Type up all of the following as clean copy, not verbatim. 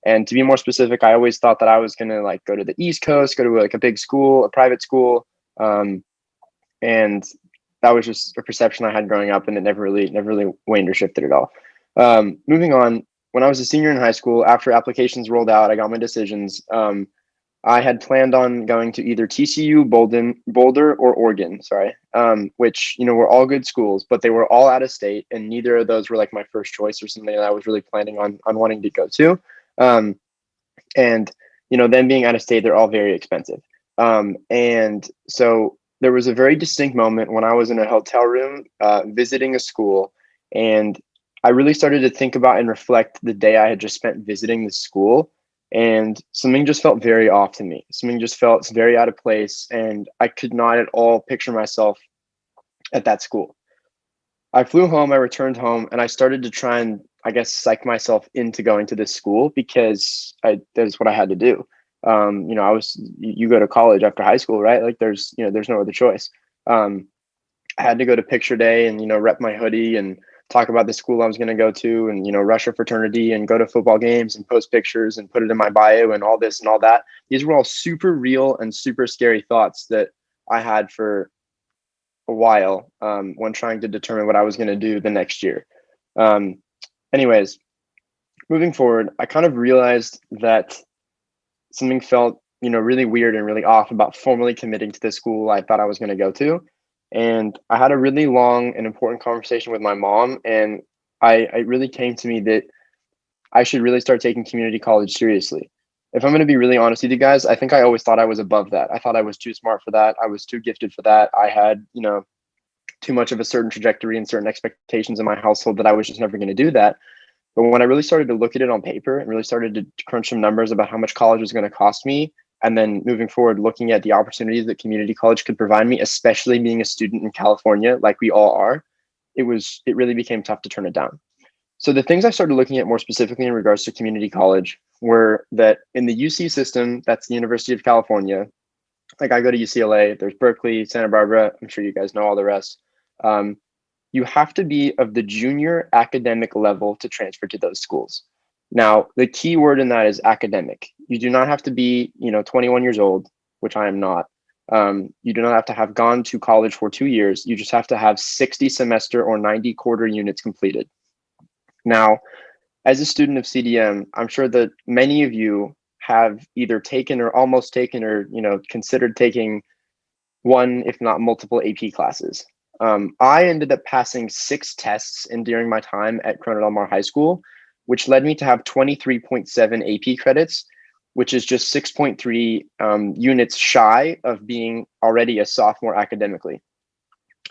And to be more specific, I always thought that I was going to like go to the East Coast, go to like a big school, a private school. And that was just a perception I had growing up, and it never really waned or shifted at all. Moving on, when I was a senior in high school, after applications rolled out, I got my decisions. I had planned on going to either TCU, Boulder, or Oregon. Sorry, which were all good schools, but they were all out of state, and neither of those were like my first choice or something that I was really planning on wanting to go to. And them being out of state, they're all very expensive. And so there was a very distinct moment when I was in a hotel room visiting a school, and I really started to think about and reflect the day I had just spent visiting the school, and something just felt very off to me. Something just felt very out of place, and I could not at all picture myself at that school. I flew home, I returned home, and I started to try and, I guess, psych myself into going to this school because that's what I had to do. You go to college after high school, right? Like there's no other choice. I had to go to picture day and, rep my hoodie and talk about the school I was going to go to and, rush a fraternity and go to football games and post pictures and put it in my bio and all this and all that. These were all super real and super scary thoughts that I had for a while when trying to determine what I was going to do the next year. Anyways, moving forward, I kind of realized that something felt, really weird and really off about formally committing to the school I thought I was going to go to. And I had a really long and important conversation with my mom, and it really came to me that I should really start taking community college seriously. If I'm going to be really honest with you guys, I think I always thought I was above that. I thought I was too smart for that. I was too gifted for that. I had, too much of a certain trajectory and certain expectations in my household that I was just never going to do that. But when I really started to look at it on paper and really started to crunch some numbers about how much college was going to cost me, and then moving forward, looking at the opportunities that community college could provide me, especially being a student in California, like we all are, it really became tough to turn it down. So the things I started looking at more specifically in regards to community college were that in the UC system, that's the University of California. Like I go to UCLA, there's Berkeley, Santa Barbara. I'm sure you guys know all the rest. You have to be of the junior academic level to transfer to those schools. Now, the key word in that is academic. You do not have to be, 21 years old, which I am not. You do not have to have gone to college for 2 years. You just have to have 60 semester or 90 quarter units completed. Now, as a student of CDM, I'm sure that many of you have either taken or almost taken or, considered taking one, if not multiple AP classes. I ended up passing 6 tests during my time at Corona Del Mar High School, which led me to have 23.7 AP credits, which is just 6.3 units shy of being already a sophomore academically.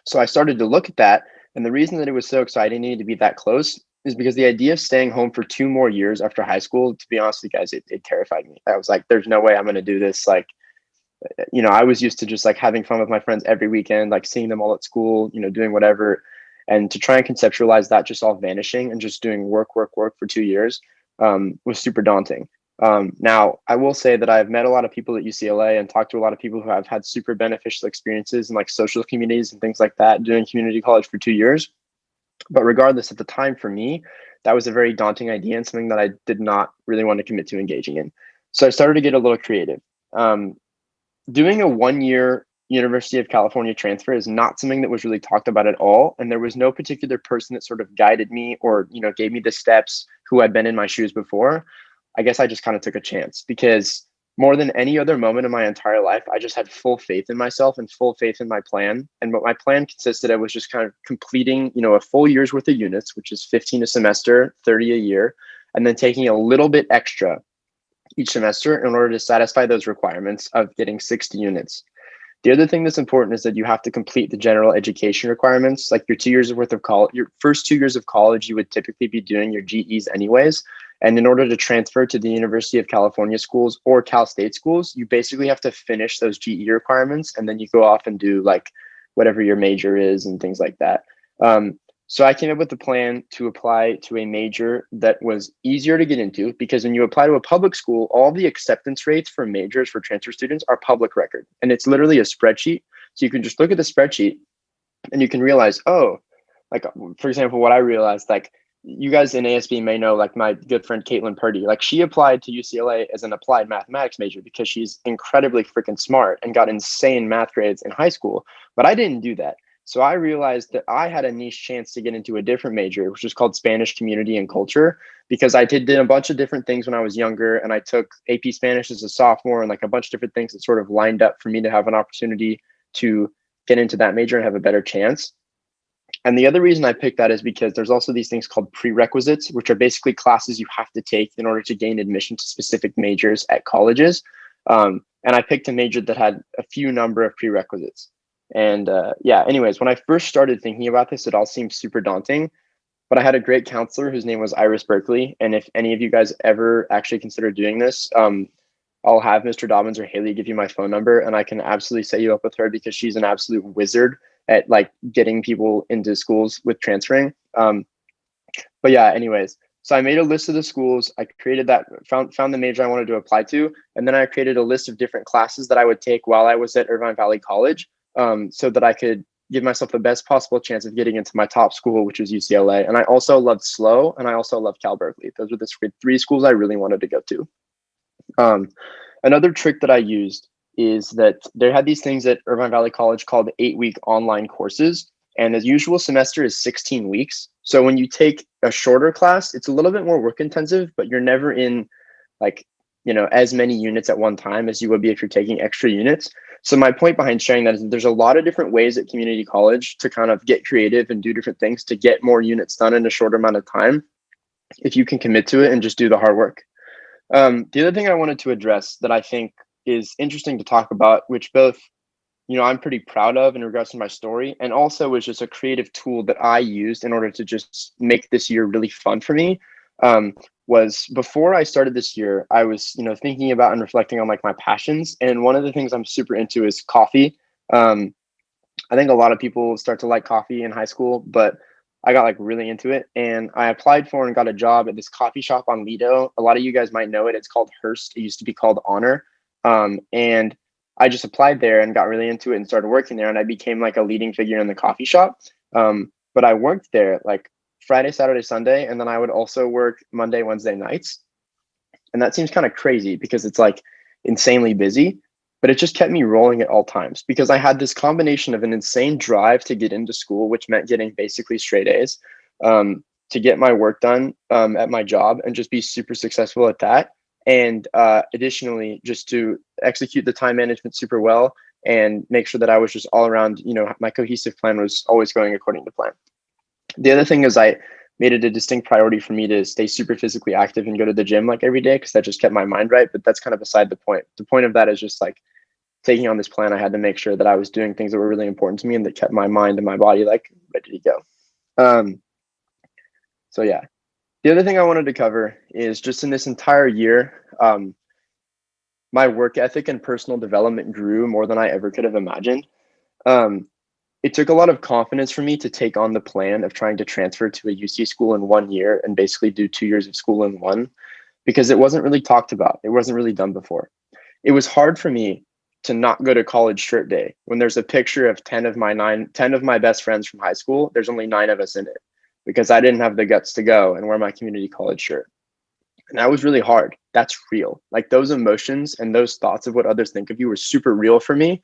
So I started to look at that. And the reason that it was so exciting to me to be that close is because the idea of staying home for 2 more years after high school, to be honest with you guys, it terrified me. I was like, there's no way I'm going to do this. Like, I was used to just like having fun with my friends every weekend, like seeing them all at school, doing whatever. And to try and conceptualize that just all vanishing and just doing work for 2 years was super daunting. Now, I will say that I've met a lot of people at UCLA and talked to a lot of people who have had super beneficial experiences in like social communities and things like that doing community college for 2 years. But regardless, at the time for me, that was a very daunting idea and something that I did not really want to commit to engaging in. So I started to get a little creative. Doing a 1-year University of California transfer is not something that was really talked about at all. And there was no particular person that sort of guided me or, gave me the steps who had been in my shoes before. I guess I just kind of took a chance because more than any other moment in my entire life, I just had full faith in myself and full faith in my plan. And what my plan consisted of was just kind of completing, a full year's worth of units, which is 15 a semester, 30 a year, and then taking a little bit extra each semester in order to satisfy those requirements of getting 60 units. The other thing that's important is that you have to complete the general education requirements, like your 2 years worth of college. Your first 2 years of college, you would typically be doing your GEs anyways. And in order to transfer to the University of California schools or Cal State schools, you basically have to finish those GE requirements, and then you go off and do like whatever your major is and things like that. So I came up with a plan to apply to a major that was easier to get into because when you apply to a public school, all the acceptance rates for majors for transfer students are public record. And it's literally a spreadsheet. So you can just look at the spreadsheet and you can realize, oh, like, for example, what I realized, like, you guys in ASB may know, like my good friend Caitlin Purdy, like she applied to UCLA as an applied mathematics major because she's incredibly freaking smart and got insane math grades in high school. But I didn't do that. So I realized that I had a niche chance to get into a different major, which was called Spanish Community and Culture, because I did a bunch of different things when I was younger, and I took AP Spanish as a sophomore, and like a bunch of different things that sort of lined up for me to have an opportunity to get into that major and have a better chance. And the other reason I picked that is because there's also these things called prerequisites, which are basically classes you have to take in order to gain admission to specific majors at colleges. And I picked a major that had a few number of prerequisites. And yeah, anyways, when I first started thinking about this, it all seemed super daunting. But I had a great counselor whose name was Iris Berkeley. And if any of you guys ever actually consider doing this, I'll have Mr. Dobbins or Haley give you my phone number, and I can absolutely set you up with her because she's an absolute wizard at like getting people into schools with transferring. But yeah, anyways, so I made a list of the schools. I created that, found the major I wanted to apply to, and then I created a list of different classes that I would take while I was at Irvine Valley College, so that I could give myself the best possible chance of getting into my top school, which was UCLA. And I also loved SLO, and I also loved Cal Berkeley. Those were the three schools I really wanted to go to. Another trick that I used is that they had these things at Irvine Valley College called 8-week online courses. And the usual semester is 16 weeks. So when you take a shorter class, it's a little bit more work intensive, but you're never in like, as many units at one time as you would be if you're taking extra units. So my point behind sharing that is that there's a lot of different ways at community college to kind of get creative and do different things to get more units done in a shorter amount of time, if you can commit to it and just do the hard work. The other thing I wanted to address that I think is interesting to talk about, which both, I'm pretty proud of in regards to my story, and also was just a creative tool that I used in order to just make this year really fun for me, was before I started this year, I was, thinking about and reflecting on like my passions. And one of the things I'm super into is coffee. I think a lot of people start to like coffee in high school, but I got like really into it, and I applied for and got a job at this coffee shop on Lido. A lot of you guys might know it. It's called Hearst. It used to be called Honor. And I just applied there and got really into it and started working there. And I became like a leading figure in the coffee shop. But I worked there like Friday, Saturday, Sunday. And then I would also work Monday, Wednesday nights. And that seems kind of crazy because it's like insanely busy, but it just kept me rolling at all times because I had this combination of an insane drive to get into school, which meant getting basically straight A's, to get my work done at my job and just be super successful at that. And additionally, just to execute the time management super well and make sure that I was just all around, my cohesive plan was always going according to plan. The other thing is I made it a distinct priority for me to stay super physically active and go to the gym like every day because that just kept my mind right. But that's kind of beside the point. The point of that is just like taking on this plan, I had to make sure that I was doing things that were really important to me and that kept my mind and my body like ready to go. So yeah. The other thing I wanted to cover is just in this entire year, my work ethic and personal development grew more than I ever could have imagined. It took a lot of confidence for me to take on the plan of trying to transfer to a UC school in 1 year and basically do 2 years of school in one, because it wasn't really talked about. It wasn't really done before. It was hard for me to not go to college shirt day when there's a picture of 10 of my best friends from high school. There's only 9 of us in it because I didn't have the guts to go and wear my community college shirt. And that was really hard. That's real. Like those emotions and those thoughts of what others think of you were super real for me.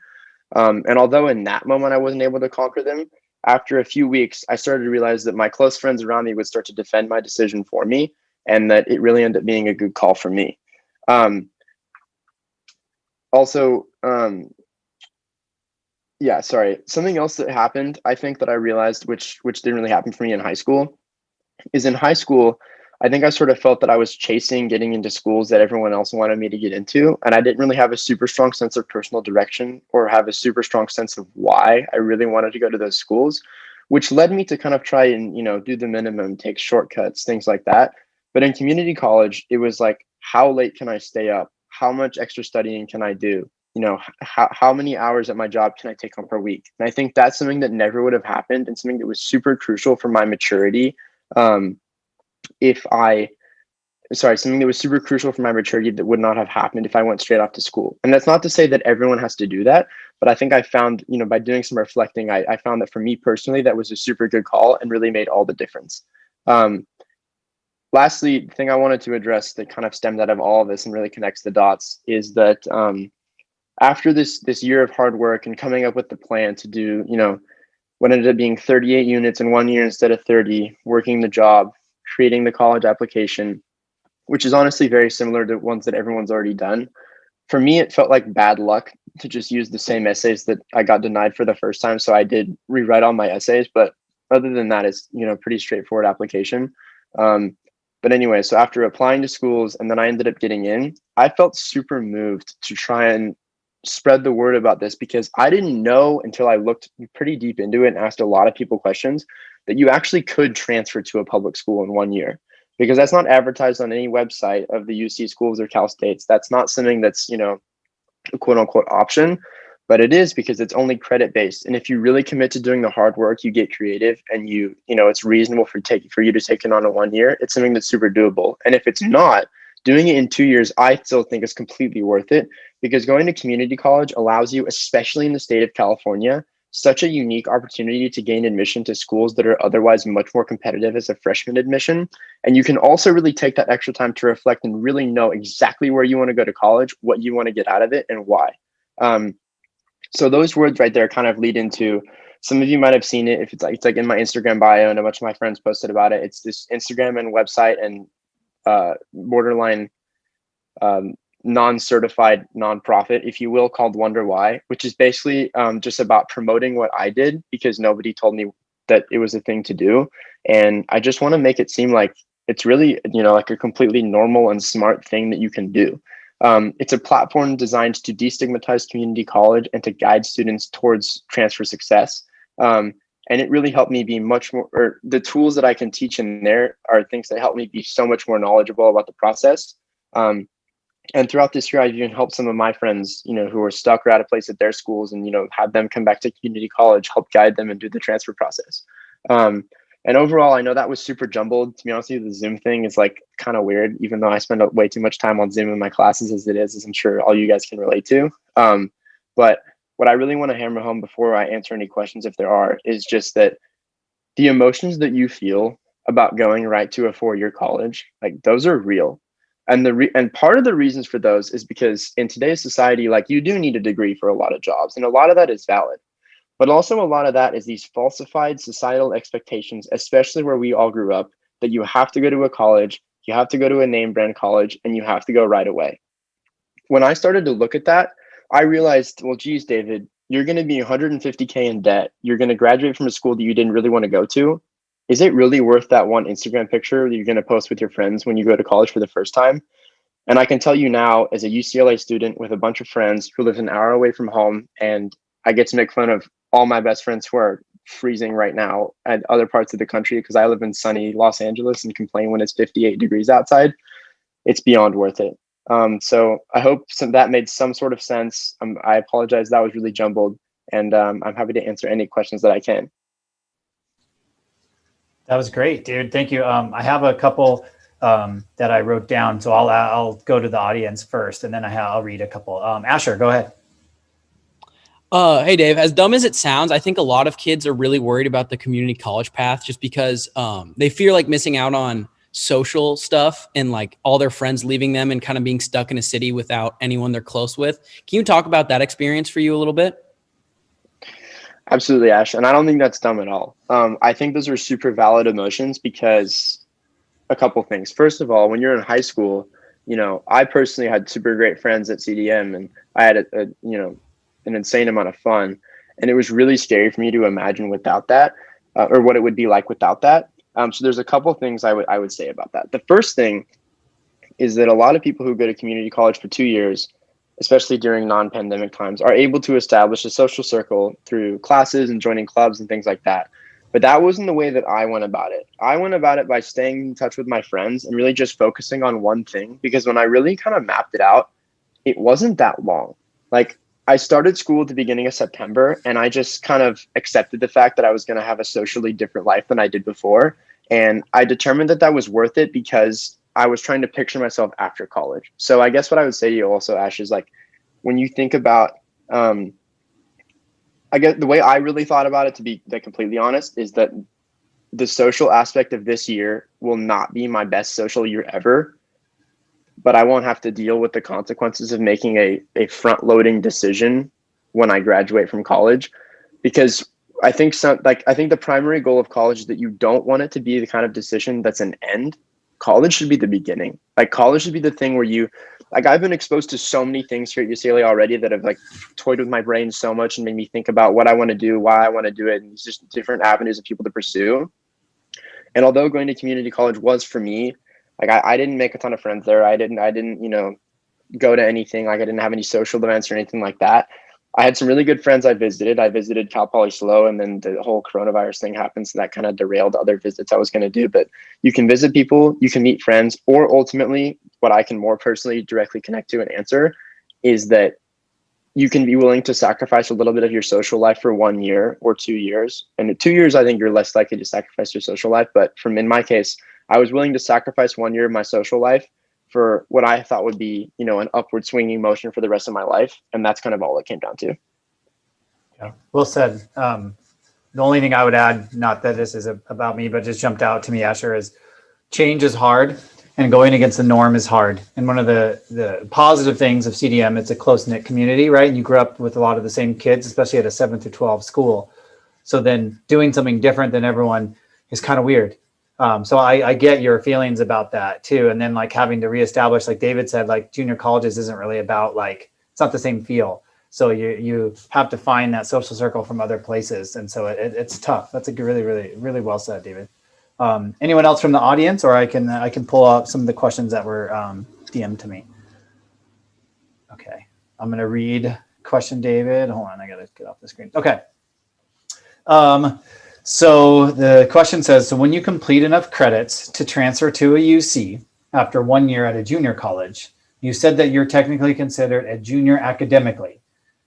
And although in that moment I wasn't able to conquer them, after a few weeks, I started to realize that my close friends around me would start to defend my decision for me and that it really ended up being a good call for me. Something else that happened, I think that I realized, which didn't really happen for me in high school, is in high school, I think I sort of felt that I was chasing getting into schools that everyone else wanted me to get into. And I didn't really have a super strong sense of personal direction or have a super strong sense of why I really wanted to go to those schools, which led me to kind of try and, do the minimum, take shortcuts, things like that. But in community college, it was like, how late can I stay up? How much extra studying can I do? How many hours at my job can I take on per week? And I think that's something that never would have happened and something that was super crucial for my maturity. Something that was super crucial for my maturity that would not have happened if I went straight off to school. And that's not to say that everyone has to do that, but I think I found, by doing some reflecting, I found that for me personally, that was a super good call and really made all the difference. lastly, the thing I wanted to address that kind of stemmed out of all of this and really connects the dots is that after this year of hard work and coming up with the plan to do, what ended up being 38 units in 1 year instead of 30, working the job, creating the college application, which is honestly very similar to ones that everyone's already done. For me, it felt like bad luck to just use the same essays that I got denied for the first time. So I did rewrite all my essays, but other than that, it's, pretty straightforward application. Um, but anyway, so after applying to schools and then I ended up getting in, I felt super moved to try and spread the word about this because I didn't know until I looked pretty deep into it and asked a lot of people questions that you actually could transfer to a public school in 1 year, because that's not advertised on any website of the UC schools or Cal States. That's not something that's, a quote unquote option, but it is because it's only credit based. And if you really commit to doing the hard work, you get creative and it's reasonable for you to take it on a 1 year. It's something that's super doable. And if it's not, doing it in 2 years, I still think is completely worth it, because going to community college allows you, especially in the state of California, such a unique opportunity to gain admission to schools that are otherwise much more competitive as a freshman admission. And you can also really take that extra time to reflect and really know exactly where you want to go to college, what you want to get out of it, and why. So those words right there kind of lead into, some of you might have seen it if it's like in my Instagram bio, and a bunch of my friends posted about it. It's this Instagram and website and borderline non-certified nonprofit, if you will, called Wonder Why, which is basically just about promoting what I did because nobody told me that it was a thing to do. And I just want to make it seem like it's really, like a completely normal and smart thing that you can do. It's a platform designed to destigmatize community college and to guide students towards transfer success. And it really helped me be much more, or the tools that I can teach in there are things that help me be so much more knowledgeable about the process. And throughout this year, I've even helped some of my friends, who are stuck or out of place at their schools, and, have them come back to community college, help guide them and do the transfer process. And overall, I know that was super jumbled. To be honest with you, the Zoom thing is like kind of weird, even though I spend way too much time on Zoom in my classes as I'm sure all you guys can relate to. But what I really want to hammer home before I answer any questions, if there are, is just that the emotions that you feel about going right to a 4-year college, like those are real. And and part of the reasons for those is because in today's society, like you do need a degree for a lot of jobs, and a lot of that is valid. But also a lot of that is these falsified societal expectations, especially where we all grew up, that you have to go to a college, you have to go to a name brand college, and you have to go right away. When I started to look at that, I realized, well, geez, David, you're going to be 150K in debt. You're going to graduate from a school that you didn't really want to go to. Is it really worth that one Instagram picture that you're going to post with your friends when you go to college for the first time? And I can tell you now, as a UCLA student with a bunch of friends who live an hour away from home, and I get to make fun of all my best friends who are freezing right now at other parts of the country because I live in sunny Los Angeles and complain when it's 58 degrees outside. It's beyond worth it. So I hope that made some sort of sense. I apologize, that was really jumbled, and I'm happy to answer any questions that I can. That was great, dude. Thank you. I have a couple that I wrote down, so I'll go to the audience first, and then I'll read a couple. Asher, go ahead. Hey, Dave, as dumb as it sounds, I think a lot of kids are really worried about the community college path just because they fear like missing out on social stuff and like all their friends leaving them and kind of being stuck in a city without anyone they're close with. Can you talk about that experience for you a little bit? Absolutely, Ash. And I don't think that's dumb at all. I think those are super valid emotions because a couple things. First of all, when you're in high school, I personally had super great friends at CDM, and I had an insane amount of fun. And it was really scary for me to imagine without that, or what it would be like without that. So there's a couple things I would say about that. The first thing is that a lot of people who go to community college for 2 years, especially during non-pandemic times, are able to establish a social circle through classes and joining clubs and things like that. But that wasn't the way that I went about it. I went about it by staying in touch with my friends and really just focusing on one thing, because when I really kind of mapped it out, it wasn't that long. Like, I started school at the beginning of September, and I just kind of accepted the fact that I was going to have a socially different life than I did before. And I determined that that was worth it because I was trying to picture myself after college. So I guess what I would say to you also, Ash, is like, when you think about, I guess the way I really thought about it, to be completely honest, is that the social aspect of this year will not be my best social year ever, but I won't have to deal with the consequences of making a front loading decision when I graduate from college. Because I think the primary goal of college is that you don't want it to be the kind of decision that's an end. College should be the beginning. Like college should be the thing where you, like, I've been exposed to so many things here at UCLA already that have like toyed with my brain so much and made me think about what I want to do, why I want to do it, and just different avenues of people to pursue. And although going to community college was for me, like I didn't make a ton of friends there. I didn't, go to anything. Like I didn't have any social events or anything like that. I had some really good friends I visited. I visited Cal Poly SLO, and then the whole coronavirus thing happened. So that kind of derailed other visits I was going to do. But you can visit people, you can meet friends, or ultimately what I can more personally directly connect to and answer is that you can be willing to sacrifice a little bit of your social life for 1 year or 2 years. And in 2 years, I think you're less likely to sacrifice your social life. But in my case, I was willing to sacrifice 1 year of my social life for what I thought would be, an upward swinging motion for the rest of my life. And that's kind of all it came down to. Yeah, well said. The only thing I would add, not that this is about me, but just jumped out to me, Asher, is change is hard and going against the norm is hard. And one of the positive things of CDM, it's a close-knit community, right? And you grew up with a lot of the same kids, especially at a 7 through 12 school. So then doing something different than everyone is kind of weird. So I get your feelings about that too. And then like having to reestablish, like David said, like junior colleges isn't really about like, it's not the same feel. So you have to find that social circle from other places. And so it's tough. That's a really, really, really well said, David. Anyone else from the audience, or I can pull up some of the questions that were DM'd to me. Okay. I'm going to read question, David. Hold on. I got to get off the screen. Okay. So the question says, so when you complete enough credits to transfer to a UC after 1 year at a junior college, you said that you're technically considered a junior academically.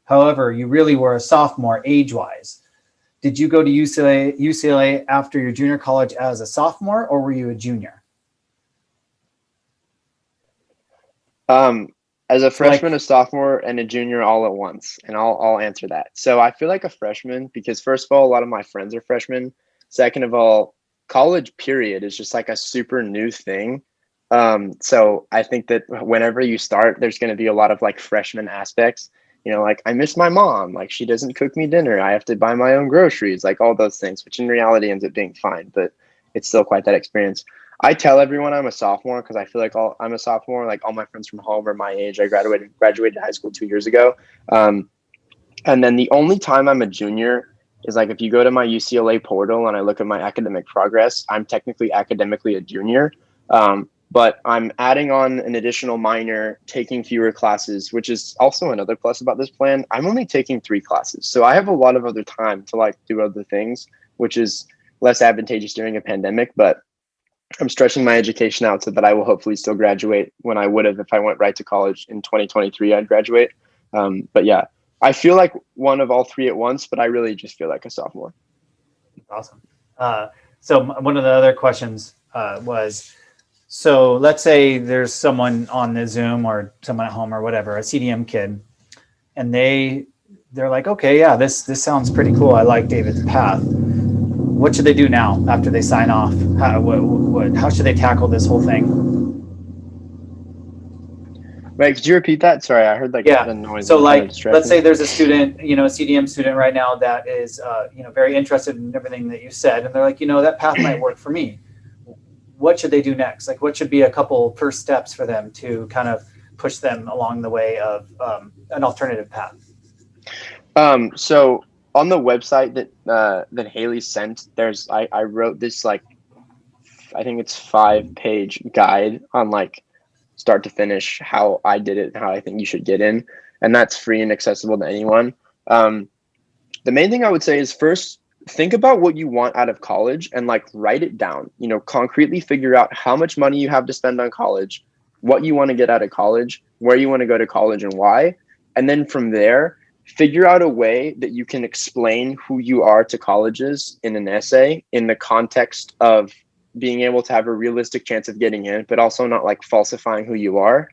However, you really were a sophomore age-wise. Did you go to UCLA after your junior college as a sophomore, or were you a junior? As a freshman, a sophomore, and a junior all at once, and I'll answer that. So I feel like a freshman because first of all, a lot of my friends are freshmen. Second of all, college period is just like a super new thing. So I think that whenever you start, there's going to be a lot of like freshman aspects. Like I miss my mom, like she doesn't cook me dinner. I have to buy my own groceries, like all those things, which in reality ends up being fine, but it's still quite that experience. I tell everyone I'm a sophomore because I feel like I'm a sophomore. Like all my friends from home are my age. I graduated high school 2 years ago. And then the only time I'm a junior is like if you go to my UCLA portal and I look at my academic progress, I'm technically academically a junior. But I'm adding on an additional minor, taking fewer classes, which is also another plus about this plan. I'm only taking 3 classes. So I have a lot of other time to like do other things, which is less advantageous during a pandemic, but I'm stretching my education out so that I will hopefully still graduate when I would have if I went right to college in 2023. I'd graduate. But yeah, I feel like one of all 3 at once, but I really just feel like a sophomore. Awesome. So one of the other questions was, so let's say there's someone on the Zoom or someone at home or whatever, a CDM kid, and they're like, okay, yeah, this sounds pretty cool. I like David's path. What should they do now after they sign off? How should they tackle this whole thing? Wait, could you repeat that? Sorry, I heard like the noise. So like, let's say there's a student, a CDM student right now that is, very interested in everything that you said. And they're like, that path might work for me. What should they do next? Like what should be a couple first steps for them to kind of push them along the way of an alternative path? So on the website that Haley sent, I wrote this like, I think it's 5-page guide on like start to finish how I did it and how I think you should get in. And that's free and accessible to anyone. The main thing I would say is first, think about what you want out of college and like write it down, concretely figure out how much money you have to spend on college, what you want to get out of college, where you want to go to college and why. And then from there, figure out a way that you can explain who you are to colleges in an essay in the context of being able to have a realistic chance of getting in, but also not like falsifying who you are.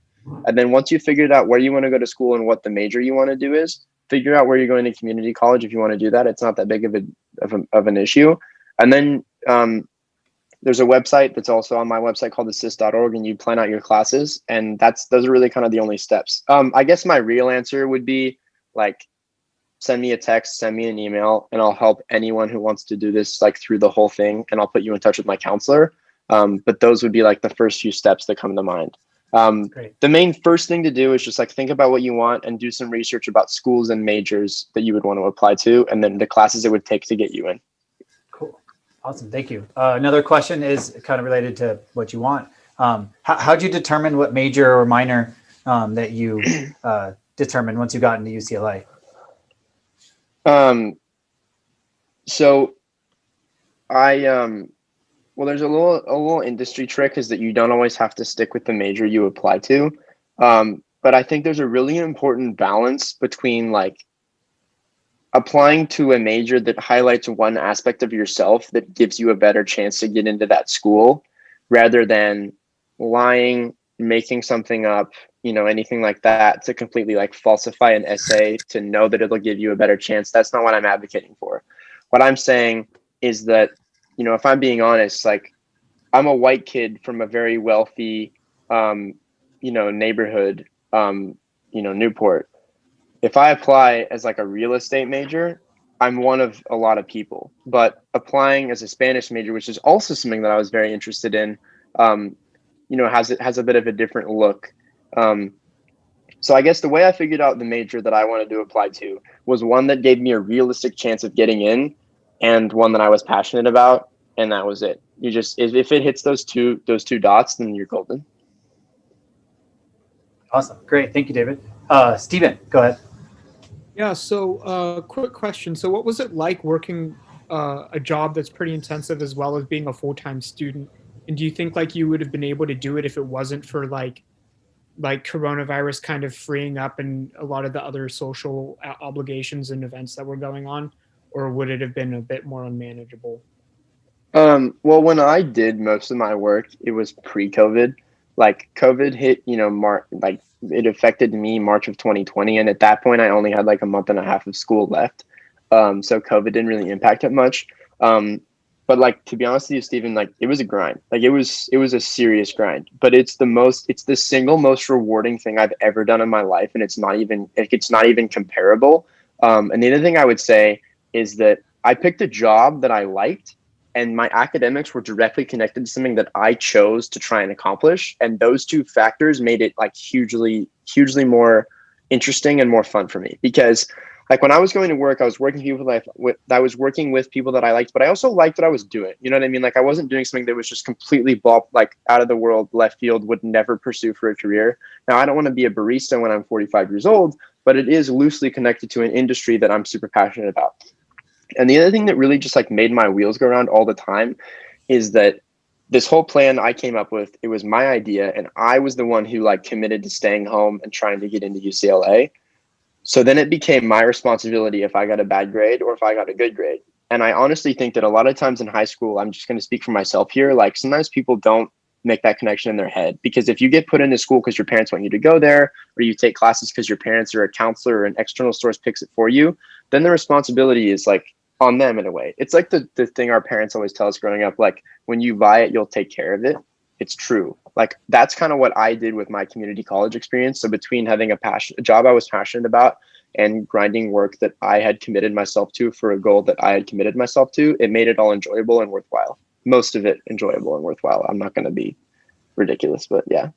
And then once you've figured out where you want to go to school and what the major you want to do is, figure out where you're going to community college if you want to do that. It's not that big of an issue. And then there's a website that's also on my website called assist.org, and you plan out your classes, and those are really kind of the only steps. I guess my real answer would be like, send me a text, send me an email, and I'll help anyone who wants to do this like through the whole thing, and I'll put you in touch with my counselor. But those would be like the first few steps that come to mind. The main first thing to do is just like think about what you want and do some research about schools and majors that you would want to apply to, and then the classes it would take to get you in. Cool. Awesome. Thank you. Another question is kind of related to what you want. How'd you determine what major or minor that you determined once you got into UCLA? So well, there's a little industry trick is that you don't always have to stick with the major you apply to. But I think there's a really important balance between like applying to a major that highlights one aspect of yourself that gives you a better chance to get into that school, rather than lying, making something up, anything like that to completely like falsify an essay to know that it'll give you a better chance. That's not what I'm advocating for. What I'm saying is that, if I'm being honest, like I'm a white kid from a very wealthy, neighborhood, Newport. If I apply as like a real estate major, I'm one of a lot of people. But applying as a Spanish major, which is also something that I was very interested in, has a bit of a different look. So I guess the way I figured out the major that I wanted to apply to was one that gave me a realistic chance of getting in, and one that I was passionate about, and that was it. You just, if it hits those two dots, then you're golden. Awesome. Great. Thank you, David. Steven, go ahead. Yeah. So quick question. So what was it like working a job that's pretty intensive as well as being a full-time student? And do you think like you would have been able to do it if it wasn't for like coronavirus kind of freeing up and a lot of the other social obligations and events that were going on? Or would it have been a bit more unmanageable? Well, when I did most of my work, it was pre-COVID. Like COVID hit, it affected me March of 2020. And at that point, I only had like a month and a half of school left. So COVID didn't really impact it much. But like, to be honest with you, Stephen, like it was a grind. Like it was a serious grind, but it's the single most rewarding thing I've ever done in my life. And it's not even comparable. And the other thing I would say is that I picked a job that I liked, and my academics were directly connected to something that I chose to try and accomplish. And those two factors made it like hugely more interesting and more fun for me, because like when I was going to work, I was working with people that I liked, but I also liked what I was doing. You know what I mean? Like I wasn't doing something that was just completely like out of the world, left field, would never pursue for a career. Now, I don't want to be a barista when I'm 45 years old, but it is loosely connected to an industry that I'm super passionate about. And the other thing that really just like made my wheels go around all the time is that this whole plan I came up with, it was my idea, and I was the one who like committed to staying home and trying to get into UCLA. So then it became my responsibility if I got a bad grade or if I got a good grade. And I honestly think that a lot of times in high school, I'm just going to speak for myself here, like sometimes people don't make that connection in their head, because if you get put into school because your parents want you to go there, or you take classes because your parents or a counselor or an external source picks it for you, then the responsibility is like on them in a way. It's like the thing our parents always tell us growing up, like when you buy it, you'll take care of it. It's true. Like that's kind of what I did with my community college experience. So between having a job I was passionate about and grinding work that I had committed myself to for a goal that I had committed myself to, it made it all enjoyable and worthwhile. Most of it enjoyable and worthwhile. I'm not going to be ridiculous, but yeah.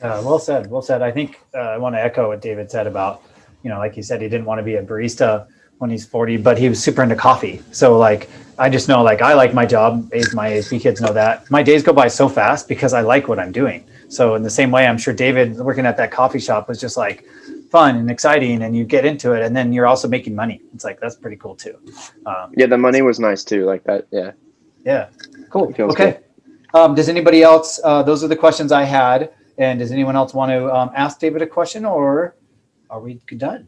Well said. Well said. I think I want to echo what David said about, like you said, he didn't want to be a barista when he's 40, but he was super into coffee. So like, I just know, like, I like my job. My ASB kids know that. My days go by so fast because I like what I'm doing. So in the same way, I'm sure David working at that coffee shop was just like fun and exciting, and you get into it, and then you're also making money. It's like, that's pretty cool too. Yeah, the money was nice too, like that. Yeah, cool. Okay. Does anybody else, those are the questions I had, and does anyone else want to ask David a question, or are we done?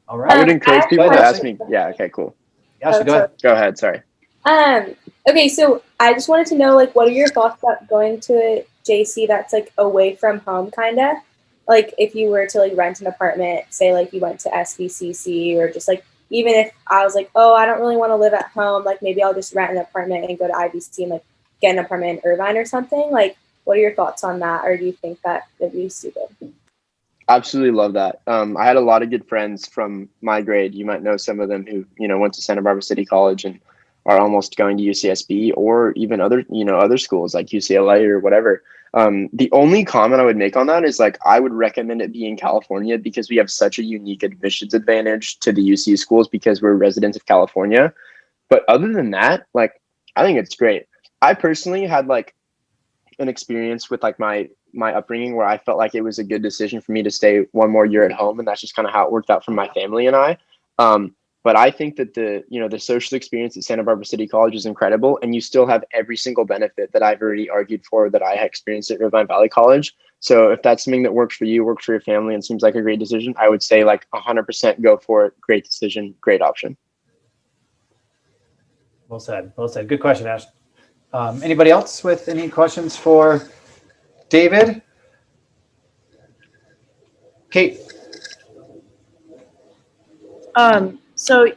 All right. I would encourage people to ask me. Yeah, okay, cool. Ashley, go ahead. Go ahead, sorry. Okay, so I just wanted to know, like, what are your thoughts about going to a JC that's like away from home, kind of? Like if you were to like rent an apartment, say like you went to SVCC or just like even if I was like, oh, I don't really want to live at home, like maybe I'll just rent an apartment and go to IBC and like get an apartment in Irvine or something. Like, what are your thoughts on that? Or do you think that would be stupid? Absolutely love that. I had a lot of good friends from my grade. You might know some of them who, went to Santa Barbara City College and are almost going to UCSB or even other schools like UCLA or whatever. The only comment I would make on that is like, I would recommend it be in California because we have such a unique admissions advantage to the UC schools because we're residents of California. But other than that, like, I think it's great. I personally had like an experience with like my upbringing where I felt like it was a good decision for me to stay one more year at home. And that's just kind of how it worked out for my family and I. But I think that the social experience at Santa Barbara City College is incredible. And you still have every single benefit that I've already argued for that I had experienced at Irvine Valley College. So if that's something that works for you, works for your family, and seems like a great decision, I would say like 100% go for it. Great decision, great option. Well said. Well said. Good question, Ash. Anybody else with any questions for David? Kate. So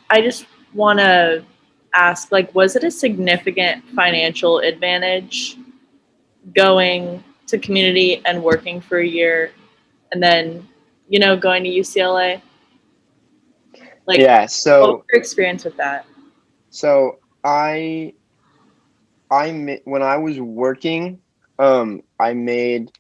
I just want to ask, like, was it a significant financial advantage going to community and working for a year and then, going to UCLA? Like, yeah. So what was your experience with that? So when I was working, I made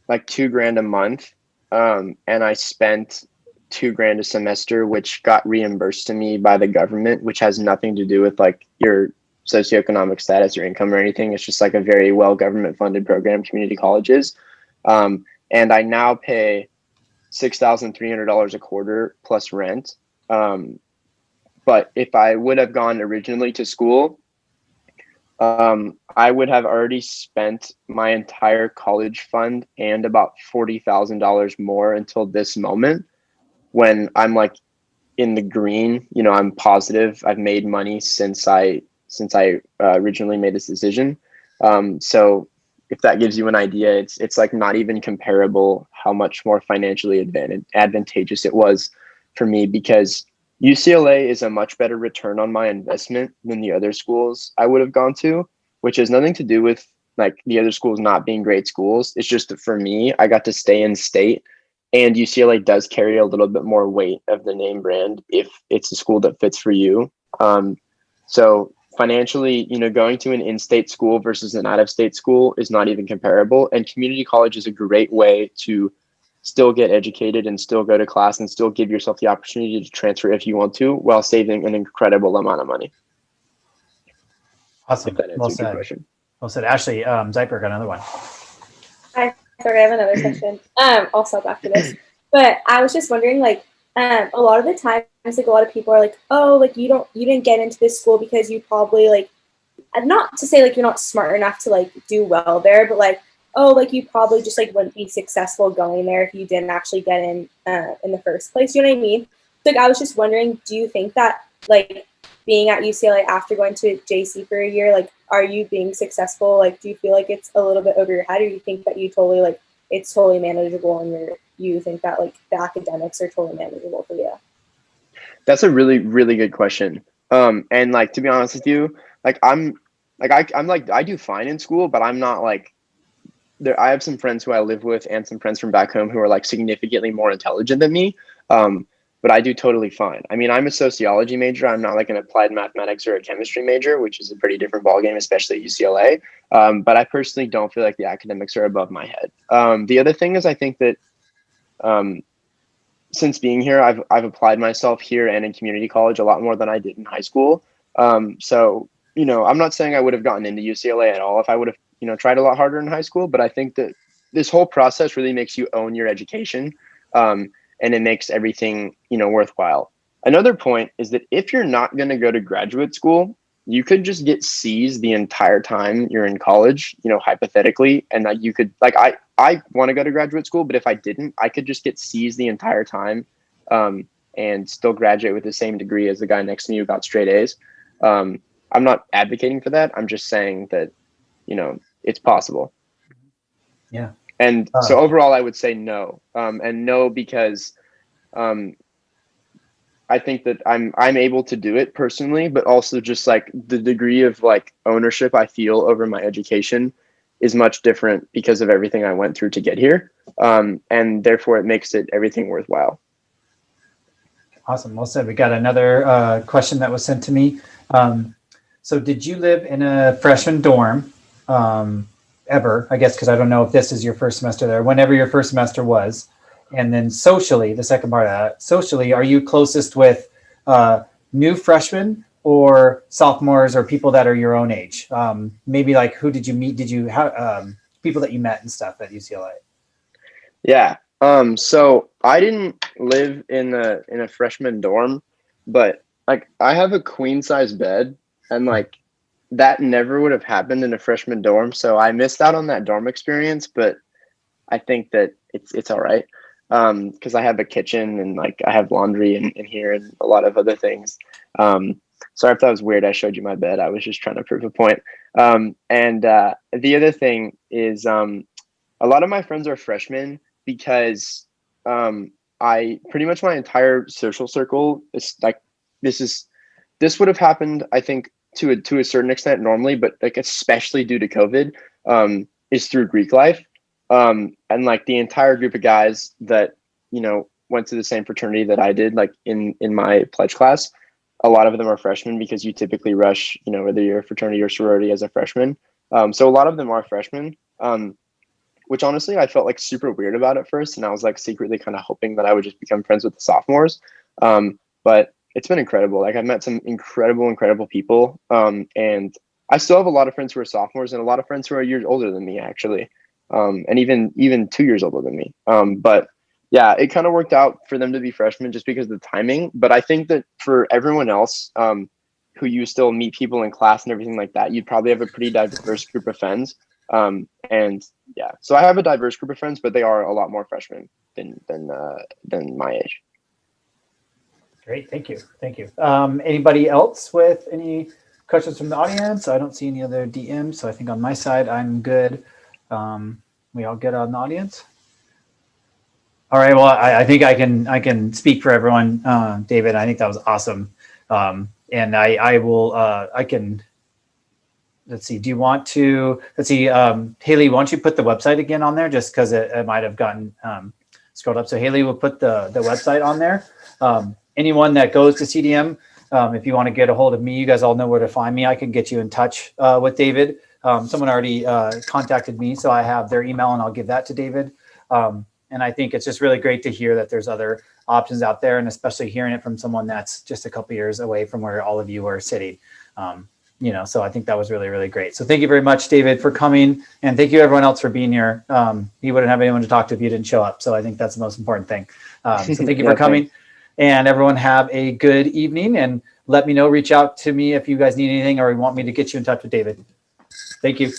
like $2,000 a month. And I spent $2,000 a semester, which got reimbursed to me by the government, which has nothing to do with like your socioeconomic status or income or anything. It's just like a very well government funded program, community colleges. And I now pay $6,300 a quarter plus rent. But if I would have gone originally to school, I would have already spent my entire college fund and about $40,000 more until this moment when I'm like in the green. I'm positive I've made money since I originally made this decision. So if that gives you an idea, it's like not even comparable how much more financially advantageous it was for me, because UCLA is a much better return on my investment than the other schools I would have gone to, which has nothing to do with like the other schools not being great schools. It's just that for me, I got to stay in state, and UCLA does carry a little bit more weight of the name brand if it's a school that fits for you. So financially, going to an in-state school versus an out-of-state school is not even comparable. And community college is a great way to still get educated and still go to class and still give yourself the opportunity to transfer if you want to, while saving an incredible amount of money. Awesome. Well said. Well said. Ashley, Zyper got another one. Hi, sorry, I have another question. I'll stop after this. But I was just wondering, like, a lot of the times, like, a lot of people are like, oh, like, you didn't get into this school because you probably, like, not to say, like, you're not smart enough to, like, do well there, but, like, oh, like, you probably just, like, wouldn't be successful going there if you didn't actually get in the first place. You know what I mean? Like, I was just wondering, do you think that, like, being at UCLA after going to JC for a year, like, are you being successful? Like, do you feel like it's a little bit over your head, or do you think that you totally, like, it's totally manageable and you think that, like, the academics are totally manageable for you? That's a really, really good question. And, like, to be honest with you, like, I'm like, I do fine in school, but I'm not like, I have some friends who I live with and some friends from back home who are like significantly more intelligent than me. But I do totally fine. I mean, I'm a sociology major. I'm not like an applied mathematics or a chemistry major, which is a pretty different ballgame, especially at UCLA. But I personally don't feel like the academics are above my head. The other thing is, I think that since being here, I've applied myself here and in community college a lot more than I did in high school. So, I'm not saying I would have gotten into UCLA at all if I would have, tried a lot harder in high school. But I think that this whole process really makes you own your education. And it makes everything, worthwhile. Another point is that if you're not going to go to graduate school, you could just get C's the entire time you're in college, hypothetically. And that you could, like, I want to go to graduate school, but if I didn't, I could just get C's the entire time and still graduate with the same degree as the guy next to me who got straight A's. I'm not advocating for that. I'm just saying that, it's possible. Yeah. And so overall, I would say no. And no, because I think that I'm able to do it personally, but also just like the degree of like ownership I feel over my education is much different because of everything I went through to get here. And therefore it makes it everything worthwhile. Awesome. Well said. We got another question that was sent to me. So did you live in a freshman dorm ever? I guess because I don't know if this is your first semester there, whenever your first semester was. And then socially, the second part of that, socially, are you closest with new freshmen or sophomores or people that are your own age? Maybe like who did you meet? Did you have people that you met and stuff at UCLA? Yeah. So I didn't live in a freshman dorm, but like I have a queen size bed, and like that never would have happened in a freshman dorm. So I missed out on that dorm experience, but I think that it's all right. Because I have a kitchen and like I have laundry in here and a lot of other things. Sorry if that was weird. I showed you my bed. I was just trying to prove a point. And the other thing is a lot of my friends are freshmen because I pretty much my entire social circle is like this would have happened, I think, to a certain extent normally, but like especially due to COVID, is through Greek life. And like the entire group of guys that, you know, went to the same fraternity that I did, like in my pledge class, a lot of them are freshmen because you typically rush, you know, whether you're a fraternity or sorority as a freshman. So a lot of them are freshmen, which honestly I felt like super weird about at first. And I was like secretly kind of hoping that I would just become friends with the sophomores. But it's been incredible. Like I've met some incredible people. And I still have a lot of friends who are sophomores and a lot of friends who are years older than me, actually. And even 2 years older than me. But yeah, it kind of worked out for them to be freshmen just because of the timing. But I think that for everyone else, who you still meet people in class and everything like that, you'd probably have a pretty diverse group of friends. And yeah, so I have a diverse group of friends, but they are a lot more freshmen than my age. Great, thank you. Anybody else with any questions from the audience? I don't see any other DMs, so I think on my side I'm good. We all good on the audience? All right. Well, I think I can speak for everyone, David. I think that was awesome. And I will. I can. Let's see. Do you want to? Let's see. Haley, why don't you put the website again on there, just because it might have gotten scrolled up. So Haley will put the website on there. Anyone that goes to CDM, if you want to get a hold of me, you guys all know where to find me. I can get you in touch with David. Someone already contacted me, so I have their email and I'll give that to David. And I think it's just really great to hear that there's other options out there, and especially hearing it from someone that's just a couple years away from where all of you are sitting. You know, so I think that was really, really great. So thank you very much, David, for coming, and thank you everyone else for being here. You wouldn't have anyone to talk to if you didn't show up. So I think that's the most important thing. So thank you for coming, and everyone have a good evening, and let me know, reach out to me if you guys need anything or you want me to get you in touch with David. Thank you.